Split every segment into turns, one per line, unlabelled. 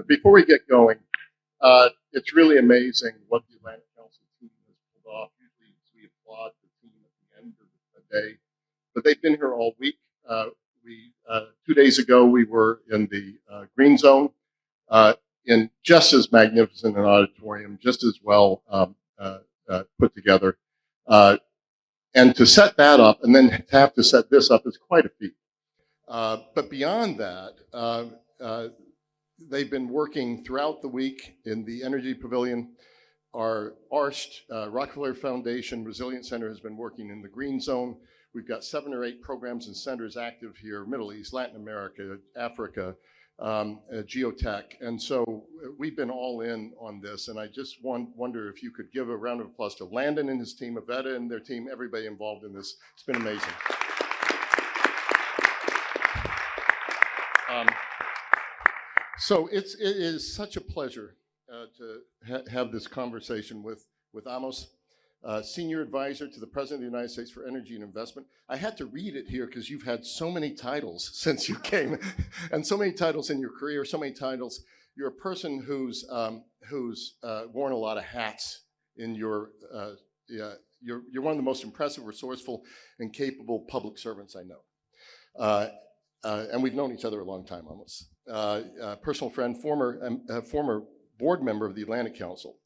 Before we get going, it's really amazing what the Atlantic Council team has pulled off. Usually we applaud the team at the end of the day, but they've been here all week. 2 days ago, we were in the Green Zone in just as magnificent an auditorium, just as well put together. And to set that up and then to have to set this up is quite a feat. But beyond that, they've been working throughout the week in the Energy Pavilion. Our ARST, Rockefeller Foundation Resilience Center, has been working in the Green Zone. We've got 7 or 8 programs and centers active here: Middle East, Latin America, Africa, geotech. And so we've been all in on this. And I just wonder if you could give a round of applause to Landon and his team, Avetta and their team, everybody involved in this. It's been amazing. So it is such a pleasure to have this conversation with Amos, Senior Advisor to the President of the United States for Energy and Investment. I had to read it here because you've had so many titles since you came, and so many titles in your career, so many titles. You're a person who's worn a lot of hats in your. You're one of the most impressive, resourceful, and capable public servants I know. And we've known each other a long time, Amos. Personal friend, former board member of the Atlantic Council.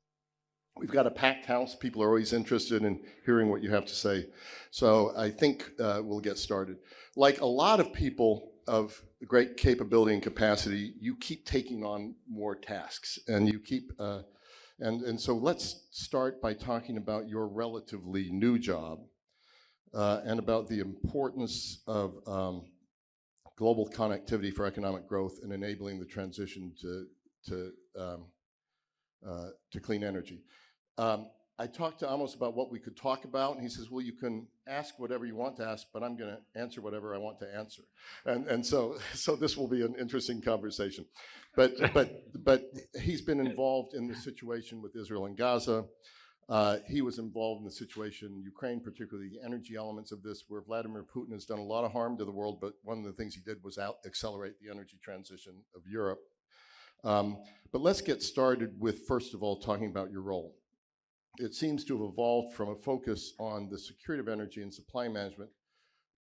We've got a packed house. People are always interested in hearing what you have to say. So I think we'll get started. Like a lot of people of great capability and capacity, you keep taking on more tasks, and you keep. And so let's start by talking about your relatively new job and about the importance of global connectivity for economic growth and enabling the transition to clean energy. I talked to Amos about what we could talk about, and he says, well, you can ask whatever you want to ask, but I'm going to answer whatever I want to answer. And so this will be an interesting conversation. But he's been involved in the situation with Israel and Gaza. He was involved in the situation in Ukraine, particularly the energy elements of this, where Vladimir Putin has done a lot of harm to the world, but one of the things he did was accelerate the energy transition of Europe. But let's get started with, first of all, talking about your role. It seems to have evolved from a focus on the security of energy and supply management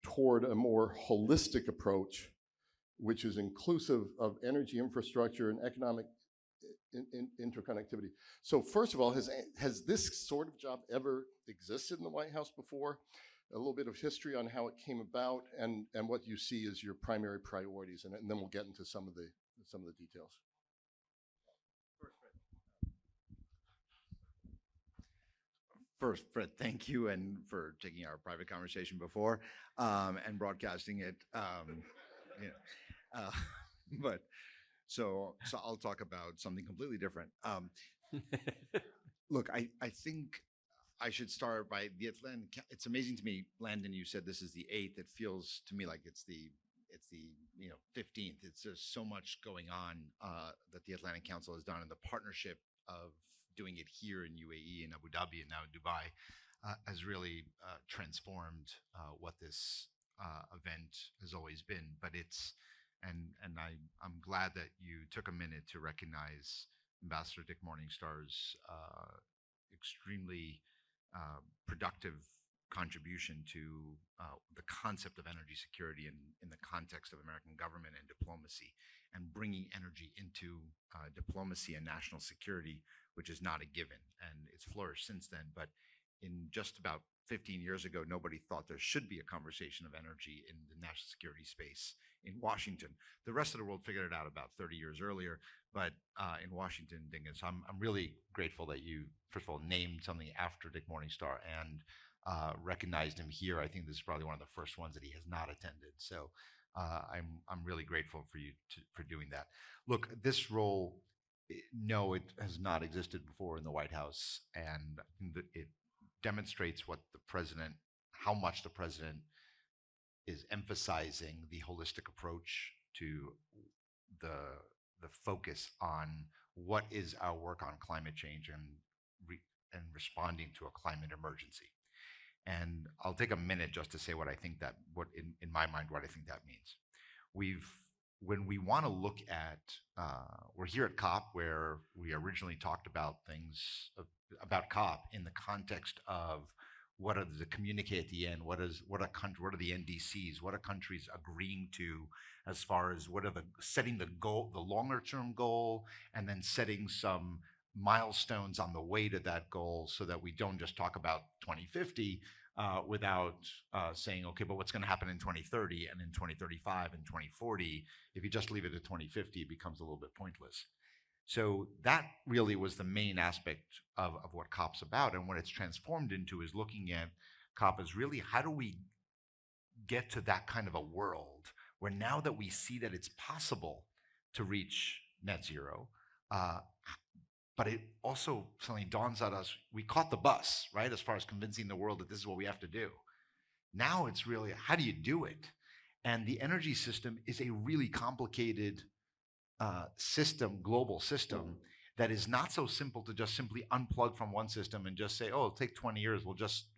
toward a more holistic approach, which is inclusive of energy infrastructure and economic interconnectivity. So first of all, has this sort of job ever existed in the White House before? A little bit of history on how it came about and what you see as your primary priorities, and then we'll get into some of the details.
First, Fred, thank you and for taking our private conversation before and broadcasting it. But so I'll talk about something completely different. Look, I think I should start by the Atlantic. It's amazing to me, Landon. You said this is the 8th. It feels to me like it's the 15th. It's just so much going on that the Atlantic Council has done, and the partnership of doing it here in UAE and Abu Dhabi and now in Dubai has really transformed what this event has always been. But I'm glad that you took a minute to recognize Ambassador Dick Morningstar's extremely productive contribution to the concept of energy security in the context of American government and diplomacy, and bringing energy into diplomacy and national security, which is not a given, and it's flourished since then. But in just about 15 years ago, nobody thought there should be a conversation of energy in the national security space in Washington. The rest of the world figured it out about 30 years earlier, but in Washington, Dingus, I'm really grateful that you, first of all, named something after Dick Morningstar and recognized him here. I think this is probably one of the first ones that he has not attended. So I'm really grateful for you for doing that. Look, this role, no, it has not existed before in the White House, and it demonstrates how much the president is emphasizing the holistic approach to the focus on what is our work on climate change and responding to a climate emergency. And I'll take a minute just to say what I think in my mind, what I think that means. We've when we want to look at, we're here at COP where we originally talked about things about COP in the context of what are the communique at the end, what are the NDCs, what are countries agreeing to as far as what are the setting the goal, the longer term goal, and then setting some milestones on the way to that goal so that we don't just talk about 2050 without saying, okay, but what's going to happen in 2030 and in 2035 and 2040? If you just leave it at 2050, it becomes a little bit pointless. So that really was the main aspect of what COP's about. And what it's transformed into is looking at COP as really how do we get to that kind of a world where now that we see that it's possible to reach net zero, but it also suddenly dawns on us, we caught the bus, right? As far as convincing the world that this is what we have to do. Now it's really, how do you do it? And the energy system is a really complicated system, global system, that is not so simple to just simply unplug from one system and just say, oh, it'll take 20 years.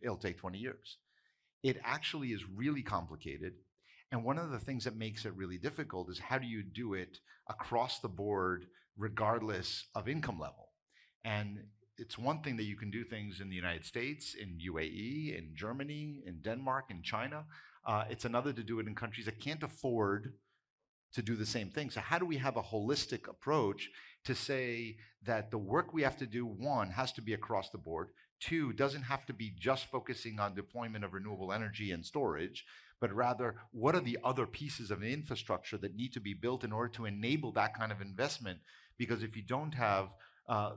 It'll take 20 years. It actually is really complicated. And one of the things that makes it really difficult is how do you do it across the board, regardless of income level? And it's one thing that you can do things in the United States, in UAE, in Germany, in Denmark, in China. It's another to do it in countries that can't afford to do the same thing. So how do we have a holistic approach to say that the work we have to do, one, has to be across the board, two, doesn't have to be just focusing on deployment of renewable energy and storage, but rather what are the other pieces of infrastructure that need to be built in order to enable that kind of investment? Because if you don't have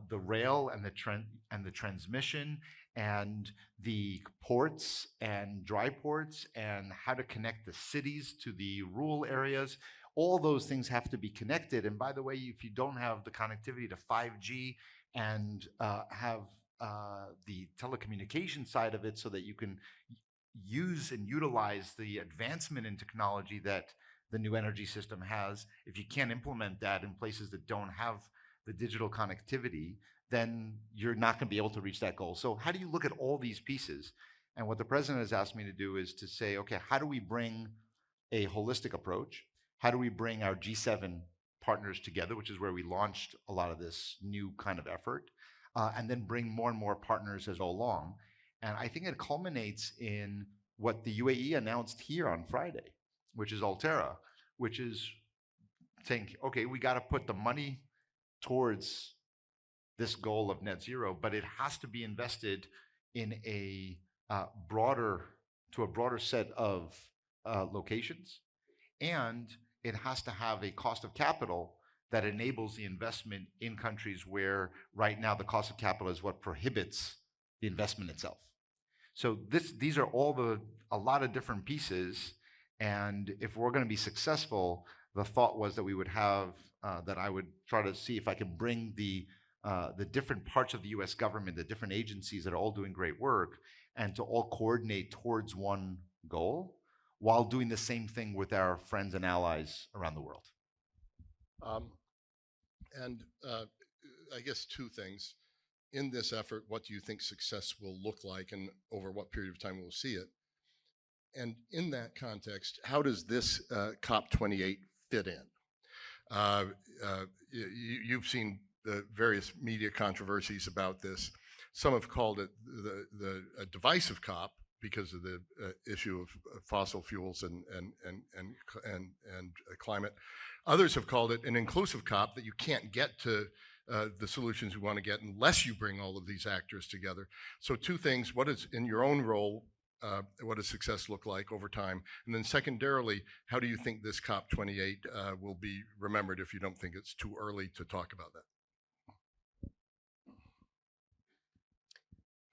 the rail and the transmission and the ports and dry ports and how to connect the cities to the rural areas, all those things have to be connected. And by the way, if you don't have the connectivity to 5G and have the telecommunication side of it so that you can use and utilize the advancement in technology that the new energy system has, if you can't implement that in places that don't have the digital connectivity, then you're not going to be able to reach that goal. So how do you look at all these pieces? And what the president has asked me to do is to say, okay, how do we bring a holistic approach? How do we bring our G7 partners together, which is where we launched a lot of this new kind of effort, and then bring more and more partners as we go along. And I think it culminates in what the UAE announced here on Friday, which is Altera, which is saying, okay, we got to put the money towards this goal of net zero, but it has to be invested in a broader set of locations, and it has to have a cost of capital that enables the investment in countries where right now the cost of capital is what prohibits the investment itself. So these are a lot of different pieces, and if we're going to be successful, the thought was that we would have that I would try to see if I can bring the different parts of the U.S. government, the different agencies that are all doing great work, and to all coordinate towards one goal, while doing the same thing with our friends and allies around the world.
I guess two things. In this effort, what do you think success will look like and over what period of time we'll see it? And in that context, how does this COP28 fit in? You've seen the various media controversies about this. Some have called it a divisive COP because of the issue of fossil fuels and climate. Others have called it an inclusive COP, that you can't get to the solutions we want to get unless you bring all of these actors together. So two things: what is, in your own role, what does success look like over time? And then secondarily, how do you think this COP28 will be remembered, if you don't think it's too early to talk about that?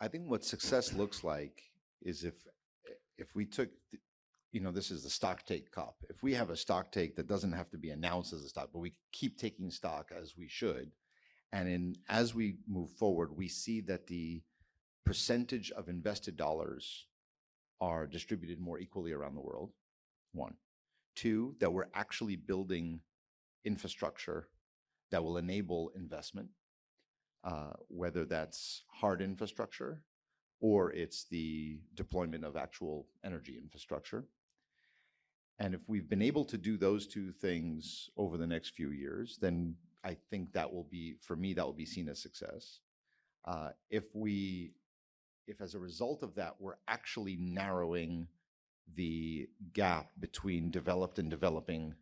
I think what success looks like is if we took, this is the stock take COP. If we have a stock take that doesn't have to be announced as a stock, but we keep taking stock as we should, and as we move forward, we see that the percentage of invested dollars are distributed more equally around the world, one. Two, that we're actually building infrastructure that will enable investment, whether that's hard infrastructure or it's the deployment of actual energy infrastructure. And if we've been able to do those two things over the next few years, then I think that will be, for me, that will be seen as success. If as a result of that, we're actually narrowing the gap between developed and developing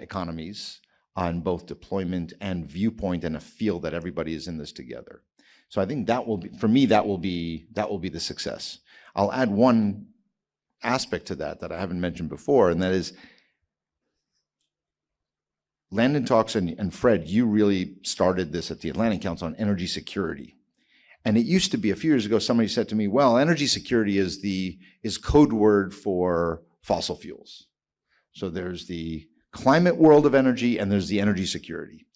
economies on both deployment and viewpoint, and a feel that everybody is in this together. So I think that will be, for me, that will be the success. I'll add one aspect to that I haven't mentioned before, and that is Landon talks, and Fred, you really started this at the Atlantic Council on energy security. And it used to be, a few years ago, somebody said to me, well, energy security is code word for fossil fuels. So there's the climate world of energy and there's the energy security.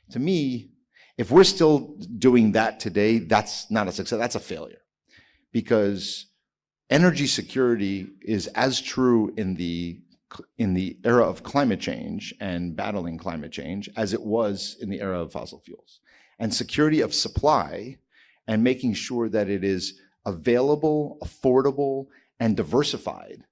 To me, if we're still doing that today, that's not a success, that's a failure. Because energy security is as true in the era of climate change and battling climate change as it was in the era of fossil fuels. And security of supply and making sure that it is available, affordable, and diversified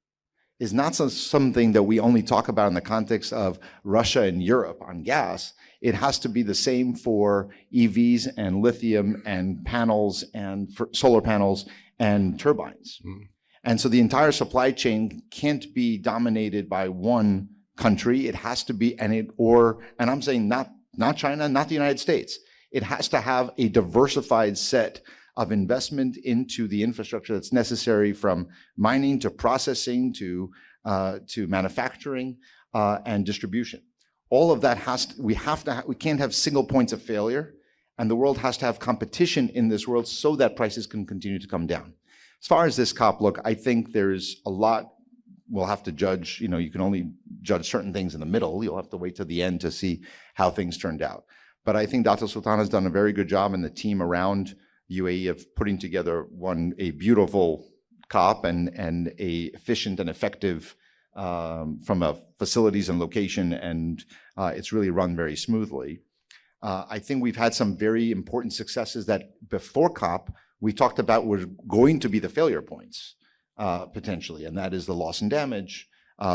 is not something that we only talk about in the context of Russia and Europe on gas. It has to be the same for EVs and lithium and panels and for solar panels and turbines. Mm. And so the entire supply chain can't be dominated by one country. It has to be, and I'm saying not China, not the United States. It has to have a diversified set of investment into the infrastructure that's necessary, from mining to processing to manufacturing and distribution. All of that we can't have single points of failure, and the world has to have competition in this world so that prices can continue to come down. As far as this COP, look, I think there's a lot we'll have to judge. You know, you can only judge certain things in the middle. You'll have to wait to the end to see how things turned out. But I think Dr. Sultan has done a very good job, and the team around UAE, of putting together a beautiful COP and a efficient and effective from a facilities and location, and it's really run very smoothly. I think we've had some very important successes that before COP we talked about were going to be the failure points potentially, and that is the loss and damage,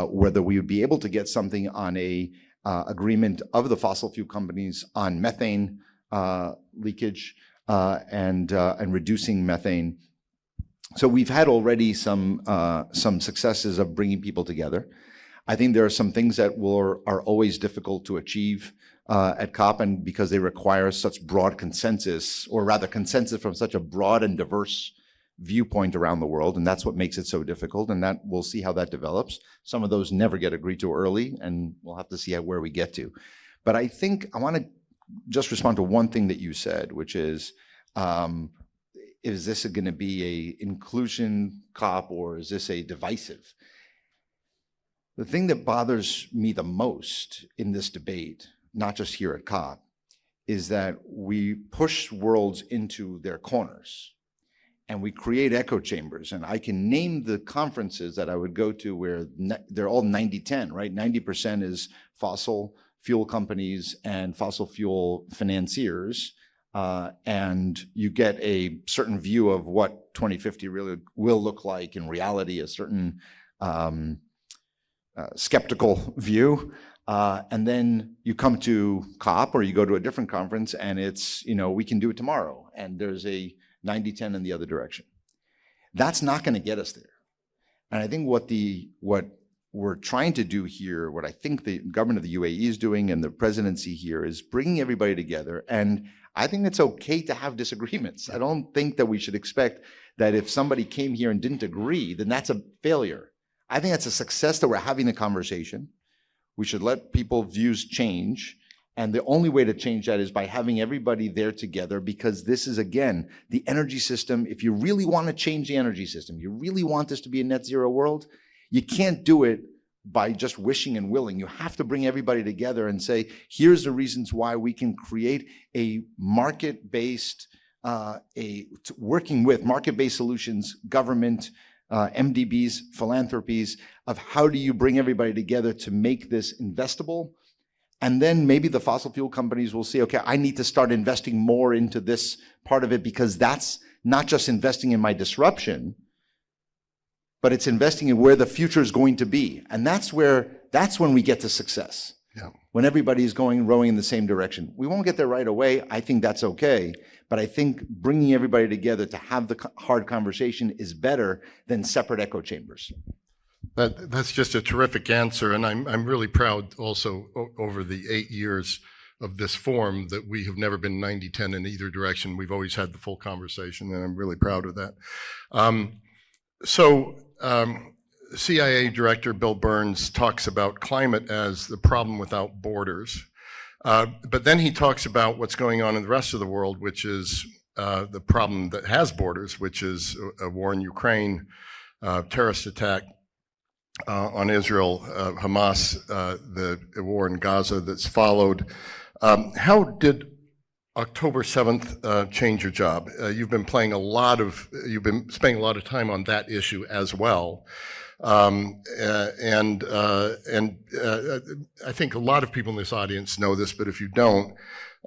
whether we would be able to get something on a agreement of the fossil fuel companies on methane leakage and reducing methane. So we've had already some successes of bringing people together. I think there are some things that are always difficult to achieve at COP, and because they require such broad consensus, or rather consensus from such a broad and diverse viewpoint around the world, and that's what makes it so difficult, and that we'll see how that develops. Some of those never get agreed to early, and we'll have to see where we get to. But I think I want to just respond to one thing that you said, which is this going to be a inclusion COP, or is this a divisive? The thing that bothers me the most in this debate, not just here at COP, is that we push worlds into their corners and we create echo chambers. And I can name the conferences that I would go to where they're all 90-10, right? 90% is fossil fuel companies and fossil fuel financiers. And you get a certain view of what 2050 really will look like in reality, a certain skeptical view. And then you come to COP, or you go to a different conference, and it's, we can do it tomorrow. And there's a 90-10 in the other direction. That's not going to get us there. And I think what we're trying to do here, what I think the government of the UAE is doing and the presidency here, is bringing everybody together. And I think it's okay to have disagreements. I don't think that we should expect that if somebody came here and didn't agree, then that's a failure. I think it's a success that we're having the conversation. We should let people's views change. And the only way to change that is by having everybody there together, because this is, again, the energy system. If you really want to change the energy system, you really want this to be a net zero world, you can't do it by just wishing and willing. You have to bring everybody together and say, here's the reasons why we can create a market-based, working with market-based solutions, government, MDBs, philanthropies, of how do you bring everybody together to make this investable. And then maybe the fossil fuel companies will say, okay, I need to start investing more into this part of it, because that's not just investing in my disruption, but it's investing in where the future is going to be. And that's when we get to success.
Yeah.
When everybody's rowing in the same direction. We won't get there right away. I think that's okay. But I think bringing everybody together to have the hard conversation is better than separate echo chambers.
That's just a terrific answer, and I'm really proud also over the 8 years of this forum that we have never been 90-10 in either direction. We've always had the full conversation, and I'm really proud of that. CIA Director Bill Burns talks about climate as the problem without borders, but then he talks about what's going on in the rest of the world, which is the problem that has borders, which is a war in Ukraine, terrorist attack on Israel, Hamas, the war in Gaza that's followed. How did October 7th change your job? You've been spending a lot of time on that issue as well. I think a lot of people in this audience know this, but if you don't,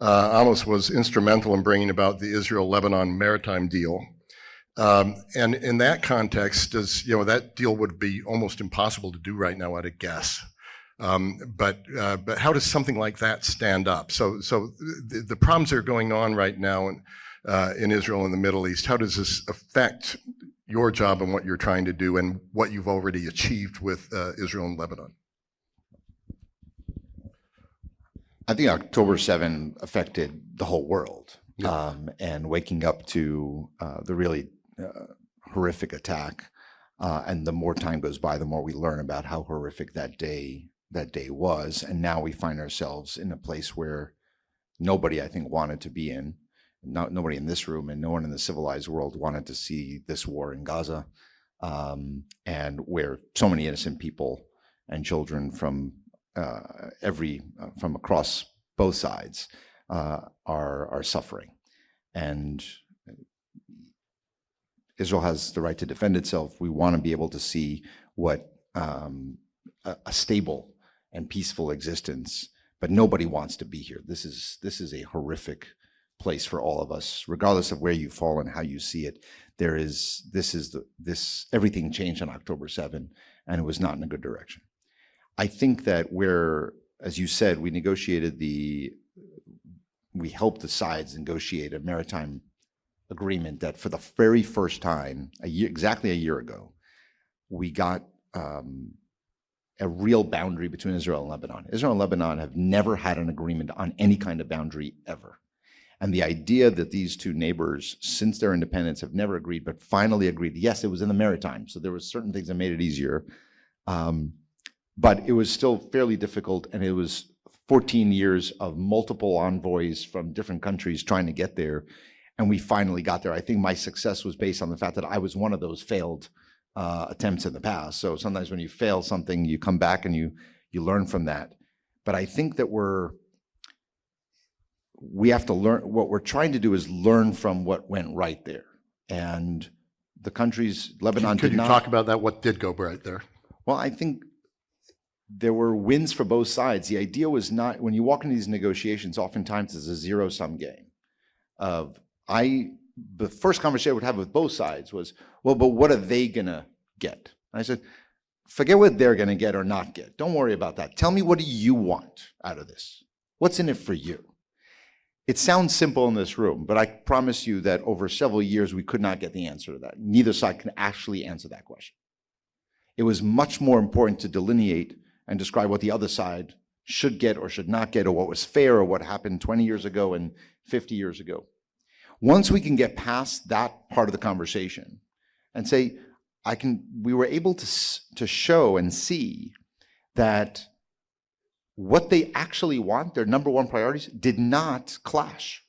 Amos was instrumental in bringing about the Israel-Lebanon maritime deal. And in that context, that deal would be almost impossible to do right now, I'd guess. But how does something like that stand up? So the problems that are going on right now in Israel and the Middle East, how does this affect your job and what you're trying to do and what you've already achieved with Israel and Lebanon?
I think October 7 affected the whole world.
Yeah.
And waking up to the really horrific attack, and the more time goes by, the more we learn about how horrific that day was. And now we find ourselves in a place where nobody, I think, wanted to be in. Nobody in this room and no one in the civilized world wanted to see this war in Gaza, and where so many innocent people and children from across both sides are suffering. And Israel has the right to defend itself. We want to be able to see what a stable and peaceful existence, but nobody wants to be here. This is a horrific place for all of us, regardless of where you fall and how you see it. Everything changed on October 7, and it was not in a good direction. I think that as you said, we helped the sides negotiate a maritime agreement that for the very first time, exactly a year ago, we got a real boundary between Israel and Lebanon. Israel and Lebanon have never had an agreement on any kind of boundary ever. And the idea that these two neighbors, since their independence, have never agreed, but finally agreed. Yes, it was in the maritime, so there were certain things that made it easier. But it was still fairly difficult, and it was 14 years of multiple envoys from different countries trying to get there, and we finally got there. I think my success was based on the fact that I was one of those failed attempts in the past. So sometimes when you fail something, you come back and you learn from that. But I think that we have to learn. What we're trying to do is learn from what went right there. And the countries, Lebanon
Could you talk about that? What did go right there?
Well, I think there were wins for both sides. The idea was not, when you walk into these negotiations, oftentimes it's a zero-sum game. The first conversation I would have with both sides was, well, but what are they gonna get? And I said, forget what they're gonna get or not get. Don't worry about that. Tell me, what do you want out of this? What's in it for you? It sounds simple in this room, but I promise you that over several years, we could not get the answer to that. Neither side can actually answer that question. It was much more important to delineate and describe what the other side should get or should not get, or what was fair, or what happened 20 years ago and 50 years ago. Once we can get past that part of the conversation and say, we were able to show and see that what they actually want, their number one priorities, did not clash.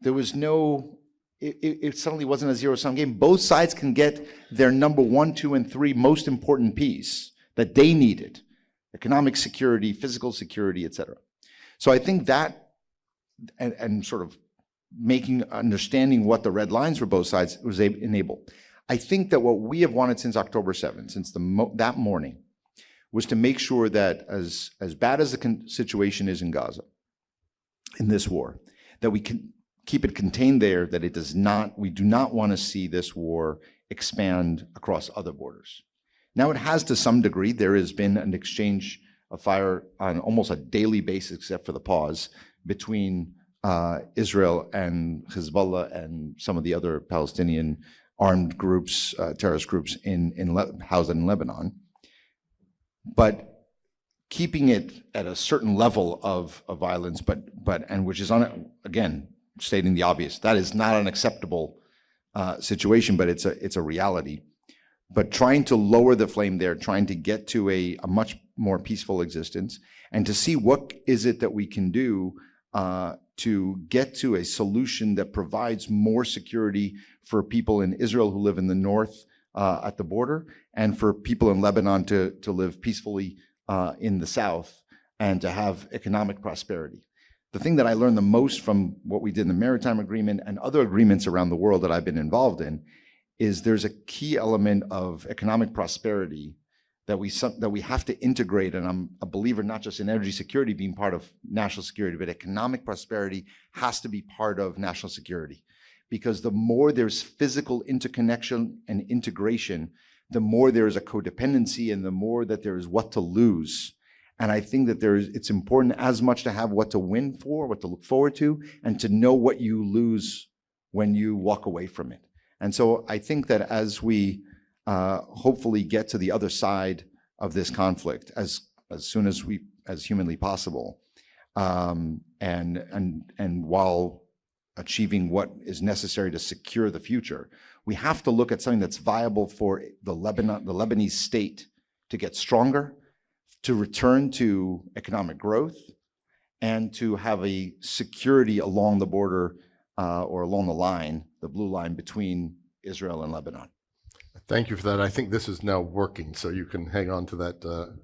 There was it suddenly wasn't a zero-sum game. Both sides can get their number 1, 2, and 3 most important piece that they needed: economic security, physical security, etc. So I think that, and sort of understanding what the red lines for both sides was enabled. I think that what we have wanted since October 7th, since that morning, was to make sure that as bad as the situation is in Gaza, in this war, that we can keep it contained there, that it does not, we do not want to see this war expand across other borders. Now it has to some degree. There has been an exchange of fire on almost a daily basis, except for the pause, between Israel and Hezbollah and some of the other Palestinian armed groups, terrorist groups housed in Lebanon. But keeping it at a certain level of violence, and which is again, stating the obvious, that is not an acceptable situation, but it's a reality. But trying to lower the flame there, trying to get to a much more peaceful existence, and to see what is it that we can do to get to a solution that provides more security for people in Israel who live in the north at the border, and for people in Lebanon to live peacefully in the south, and to have economic prosperity. The thing that I learned the most from what we did in the Maritime Agreement and other agreements around the world that I've been involved in is there's a key element of economic prosperity that we have to integrate, and I'm a believer not just in energy security being part of national security, but economic prosperity has to be part of national security. Because the more there's physical interconnection and integration, the more there is a codependency and the more that there is what to lose. And I think that it's important as much to have what to win for, what to look forward to, and to know what you lose when you walk away from it. And so I think that as we hopefully get to the other side of this conflict as soon as humanly possible, and while achieving what is necessary to secure the future, we have to look at something that's viable for the Lebanese state to get stronger, to return to economic growth, and to have a security along the border or along the line, the blue line between Israel and Lebanon.
Thank you for that. I think this is now working, so you can hang on to that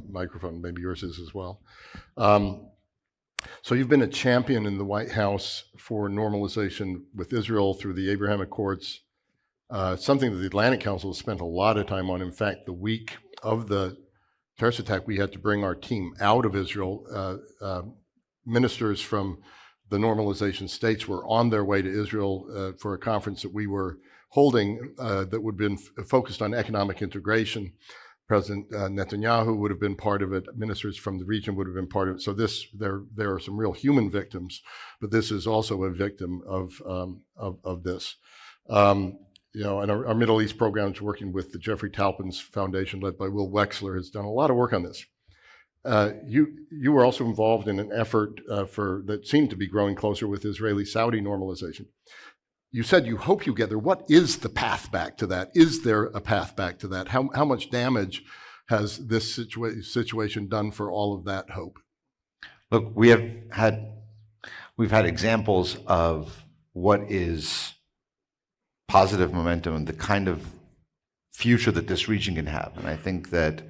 microphone. Maybe yours is as well. So you've been a champion in the White House for normalization with Israel through the Abraham Accords, something that the Atlantic Council has spent a lot of time on. In fact, the week of the terrorist attack, we had to bring our team out of Israel. Ministers from the normalization states were on their way to Israel for a conference that we were holding that would have been focused on economic integration. President Netanyahu would have been part of it. Ministers from the region would have been part of it. So there are some real human victims, but this is also a victim of this. You know, and our Middle East program is working with the Jeffrey Taupin's Foundation, led by Will Wexler, has done a lot of work on this. You were also involved in an effort that seemed to be growing closer with Israeli-Saudi normalization. You said you hope you get there. What is the path back to that? Is there a path back to that? How much damage has this situation done for all of that hope?
Look, we've had examples of what is positive momentum and the kind of future that this region can have. And I think that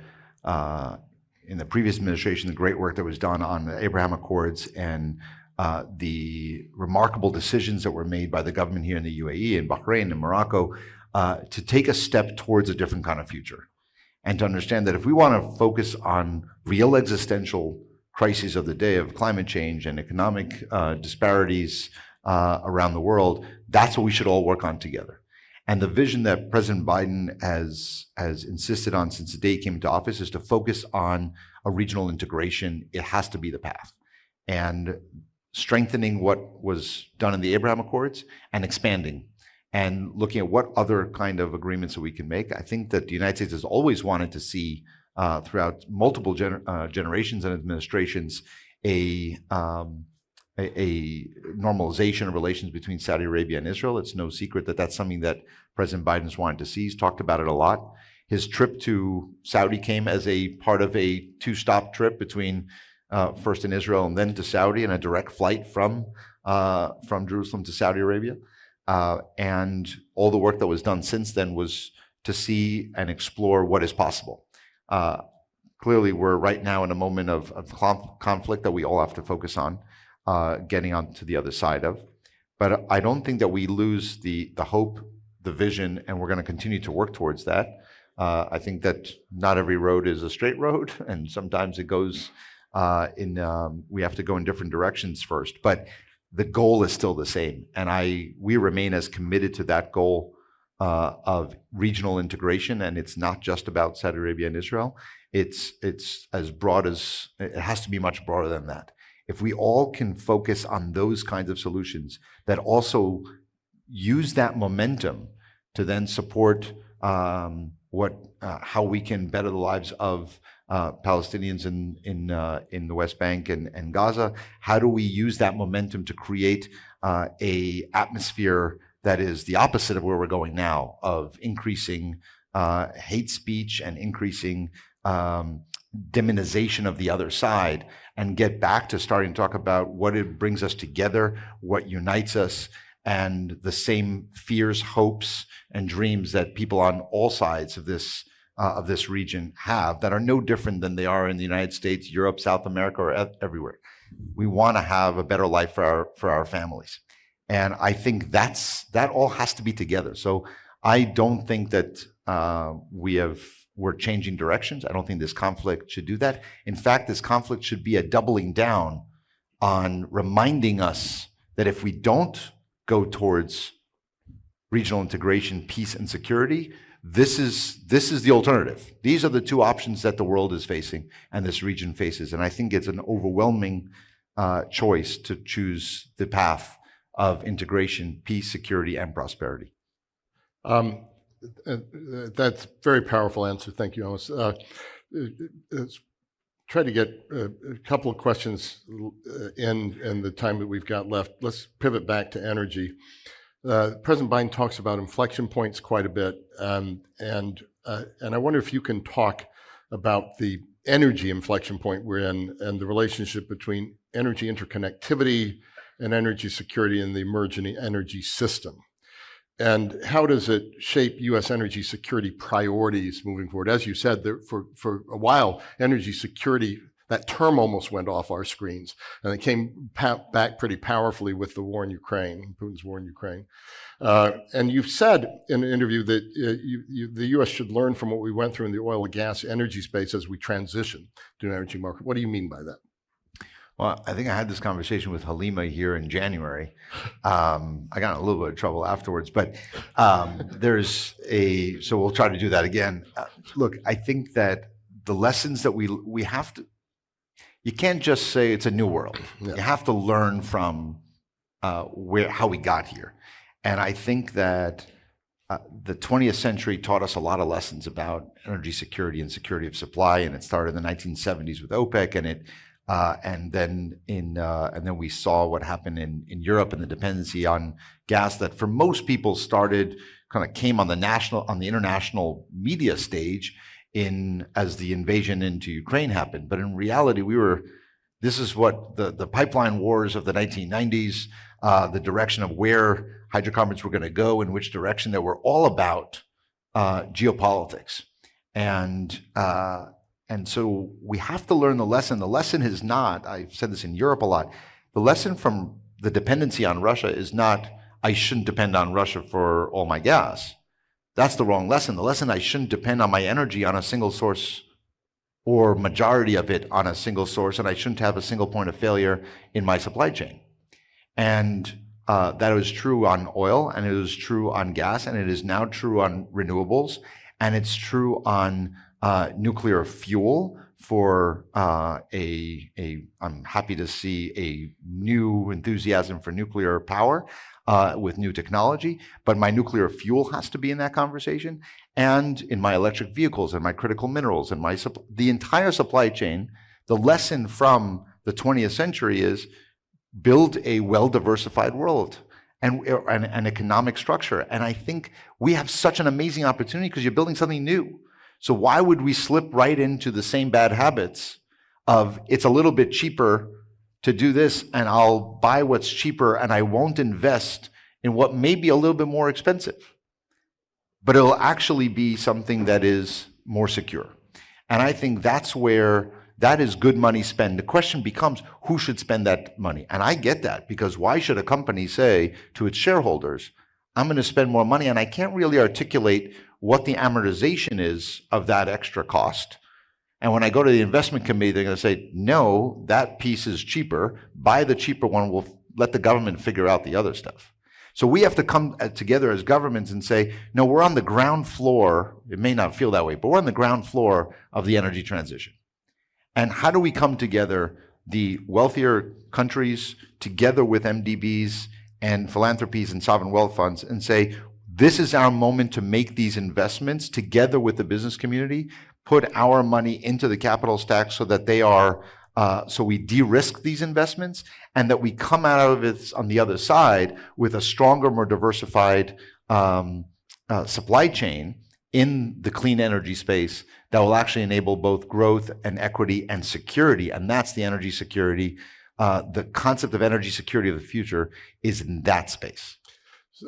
in the previous administration, the great work that was done on the Abraham Accords and the remarkable decisions that were made by the government here in the UAE and Bahrain and Morocco to take a step towards a different kind of future, and to understand that if we want to focus on real existential crises of the day of climate change and economic disparities around the world, that's what we should all work on together. And the vision that President Biden has insisted on since the day he came into office is to focus on a regional integration. It has to be the path. And strengthening what was done in the Abraham Accords and expanding and looking at what other kind of agreements that we can make. I think that the United States has always wanted to see throughout multiple generations and administrations a normalization of relations between Saudi Arabia and Israel. It's no secret that that's something that President Biden's wanted to see. He's talked about it a lot. His trip to Saudi came as a part of a two-stop trip between first in Israel and then to Saudi, and a direct flight from Jerusalem to Saudi Arabia. And all the work that was done since then was to see and explore what is possible. Clearly, we're right now in a moment of conflict that we all have to focus on, getting on to the other side of. But I don't think that we lose the hope, the vision, and we're going to continue to work towards that. I think that not every road is a straight road, and sometimes it goes we have to go in different directions first. But the goal is still the same. And we remain as committed to that goal of regional integration. And it's not just about Saudi Arabia and Israel. It's as broad as, it has to be much broader than that. If we all can focus on those kinds of solutions that also use that momentum to then support how we can better the lives of Palestinians in the West Bank and Gaza. How do we use that momentum to create a atmosphere that is the opposite of where we're going now, of increasing hate speech and increasing demonization of the other side, and get back to starting to talk about what it brings us together, what unites us, and the same fears, hopes, and dreams that people on all sides of this region have, that are no different than they are in the United States, Europe, South America, or everywhere. We want to have a better life for our families. And I think that all has to be together. So I don't think that we're changing directions. I don't think this conflict should do that. In fact, this conflict should be a doubling down on reminding us that if we don't go towards regional integration, peace, and security, this is the alternative. These are the two options that the world is facing and this region faces. And I think it's an overwhelming choice to choose the path of integration, peace, security, and prosperity.
That's a very powerful answer. Thank you, Amos. Let's try to get a couple of questions in the time that we've got left. Let's pivot back to energy. President Biden talks about inflection points quite a bit, and I wonder if you can talk about the energy inflection point we're in and the relationship between energy interconnectivity and energy security in the emerging energy system. And how does it shape U.S. energy security priorities moving forward? As you said, for a while, energy security, that term almost went off our screens, and it came back pretty powerfully with the war in Ukraine, Putin's war in Ukraine. And you've said in an interview that the U.S. should learn from what we went through in the oil and gas energy space as we transition to an energy market. What do you mean by that?
Well, I think I had this conversation with Halima here in January. I got in a little bit of trouble afterwards, but so we'll try to do that again. Look, I think that the lessons that we have to, you can't just say it's a new world. Yeah. You have to learn from how we got here. And I think that the 20th century taught us a lot of lessons about energy security and security of supply, and it started in the 1970s with OPEC, and then we saw what happened in Europe and the dependency on gas that for most people came on the international media stage as the invasion into Ukraine happened. But in reality, this is what the pipeline wars of the 1990s, the direction of where hydrocarbons were going to go, in which direction, that were all about geopolitics. And so we have to learn the lesson. The lesson is not, I've said this in Europe a lot, the lesson from the dependency on Russia is not, I shouldn't depend on Russia for all my gas. That's the wrong lesson. The lesson, I shouldn't depend on my energy on a single source or majority of it on a single source, and I shouldn't have a single point of failure in my supply chain. And that was true on oil, and it was true on gas, and it is now true on renewables, and it's true on nuclear fuel for I'm happy to see a new enthusiasm for nuclear power with new technology, but my nuclear fuel has to be in that conversation, and in my electric vehicles and my critical minerals and the entire supply chain. The lesson from the 20th century is build a well-diversified world and an economic structure. And I think we have such an amazing opportunity because you're building something new. So why would we slip right into the same bad habits of it's a little bit cheaper to do this and I'll buy what's cheaper and I won't invest in what may be a little bit more expensive, but it'll actually be something that is more secure. And I think that's where that is good money spent. The question becomes, who should spend that money? And I get that, because why should a company say to its shareholders, I'm going to spend more money, and I can't really articulate what the amortization is of that extra cost. And when I go to the investment committee, they're going to say, no, that piece is cheaper. Buy the cheaper one. let the government figure out the other stuff. So we have to come together as governments and say, no, we're on the ground floor. It may not feel that way, but we're on the ground floor of the energy transition. And how do we come together, the wealthier countries, together with MDBs and philanthropies and sovereign wealth funds, and say, this is our moment to make these investments together with the business community, put our money into the capital stack so that they are, so we de-risk these investments, and that we come out of it on the other side with a stronger, more diversified supply chain in the clean energy space that will actually enable both growth and equity and security. And that's the energy security. The concept of energy security of the future is in that space.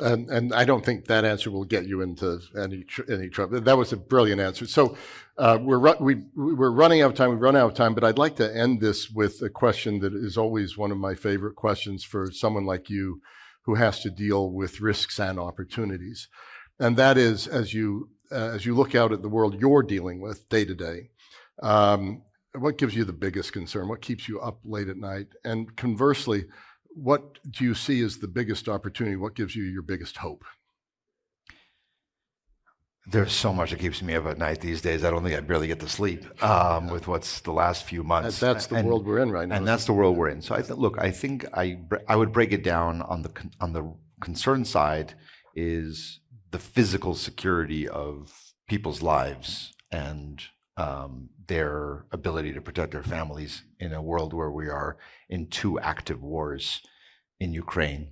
And I don't think that answer will get you into any trouble. That was a brilliant answer. So we're running out of time. We've run out of time, but I'd like to end this with a question that is always one of my favorite questions for someone like you who has to deal with risks and opportunities. And that is, as you look out at the world you're dealing with day to day, what gives you the biggest concern? What keeps you up late at night? And conversely, what do you see as the biggest opportunity? What gives you your biggest hope?
There's so much that keeps me up at night these days. I don't think I barely get to sleep with what's the last few months.
That's the world we're in right now.
And that's the world we're in. So I think I would break it down on the concern side is the physical security of people's lives and their ability to protect their families in a world where we are in 2 active wars in Ukraine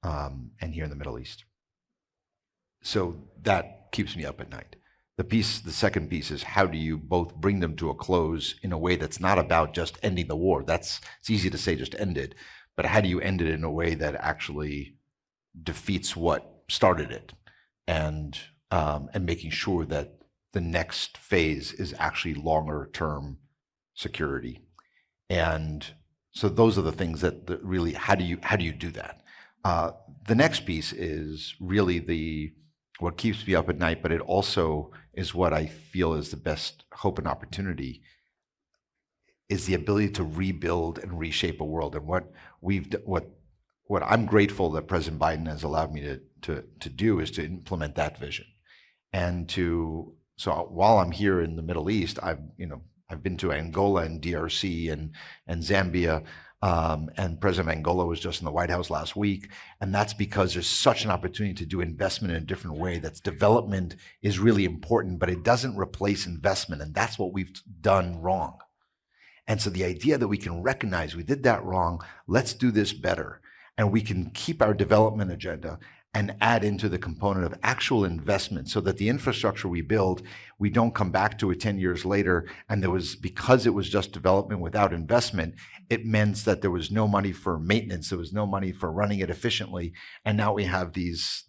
and here in the Middle East. So that keeps me up at night. The second piece is how do you both bring them to a close in a way that's not about just ending the war. It's easy to say just end it, but how do you end it in a way that actually defeats what started it, and making sure that the next phase is actually longer term security. And so those are the things that really, how do you do that? The next piece is really what keeps me up at night, but it also is what I feel is the best hope and opportunity, is the ability to rebuild and reshape a world. And what I'm grateful that President Biden has allowed me to do is to implement that vision. And so while I'm here in the Middle East, I've been to Angola and DRC and Zambia, and President of Angola was just in the White House last week. And that's because there's such an opportunity to do investment in a different way. That's development is really important, but it doesn't replace investment. And that's what we've done wrong. And so the idea that we can recognize we did that wrong, let's do this better. And we can keep our development agenda and add into the component of actual investment so that the infrastructure we build, we don't come back to it 10 years later. And because it was just development without investment, it meant that there was no money for maintenance. There was no money for running it efficiently. And now we have these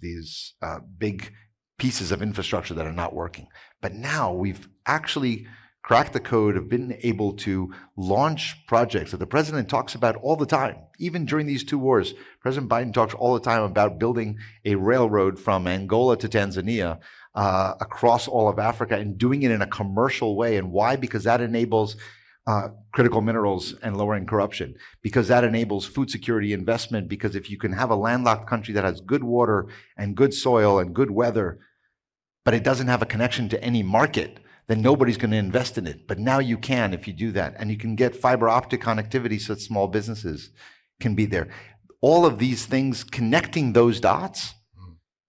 big pieces of infrastructure that are not working. But now we've actually cracked the code, have been able to launch projects that the president talks about all the time. Even during these 2 wars, President Biden talks all the time about building a railroad from Angola to Tanzania across all of Africa and doing it in a commercial way. And why? Because that enables critical minerals and lowering corruption, because that enables food security investment, because if you can have a landlocked country that has good water and good soil and good weather, but it doesn't have a connection to any market, then nobody's going to invest in it. But now you can if you do that. And you can get fiber optic connectivity so that small businesses can be there. All of these things, connecting those dots,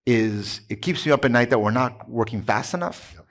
it keeps me up at night that we're not working fast enough. Yep.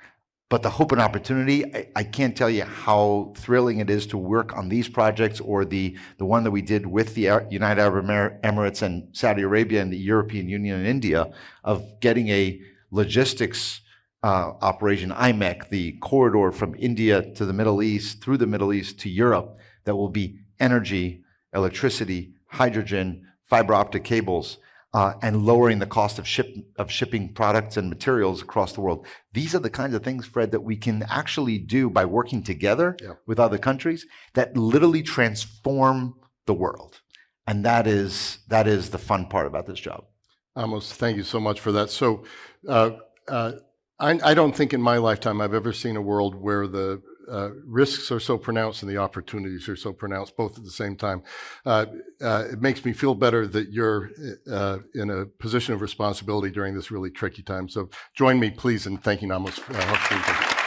But the hope and opportunity, I can't tell you how thrilling it is to work on these projects, or the one that we did with the United Arab Emirates and Saudi Arabia and the European Union and India, of getting a logistics operation, IMEC, the corridor from India to the Middle East, through the Middle East to Europe, that will be energy, electricity, hydrogen, fiber optic cables, and lowering the cost of shipping products and materials across the world. These are the kinds of things, Fred, that we can actually do by working together with other countries that literally transform the world. And that is the fun part about this job.
Amos, thank you so much for that. So I don't think in my lifetime I've ever seen a world where the risks are so pronounced and the opportunities are so pronounced, both at the same time. It makes me feel better that you're in a position of responsibility during this really tricky time. So join me, please, in thanking Amos Hochstein.